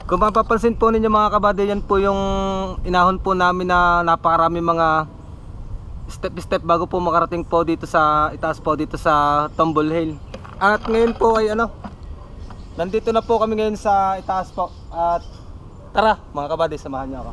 Kung mapapansin po ninyo mga kabady, yan po yung inahon po namin na napakarami mga step bago po makarating po dito sa itaas po dito sa Tumble Hill. At ngayon po ay nandito na po kami ngayon sa itaas po. At tara mga kabady, samahan niyo ako.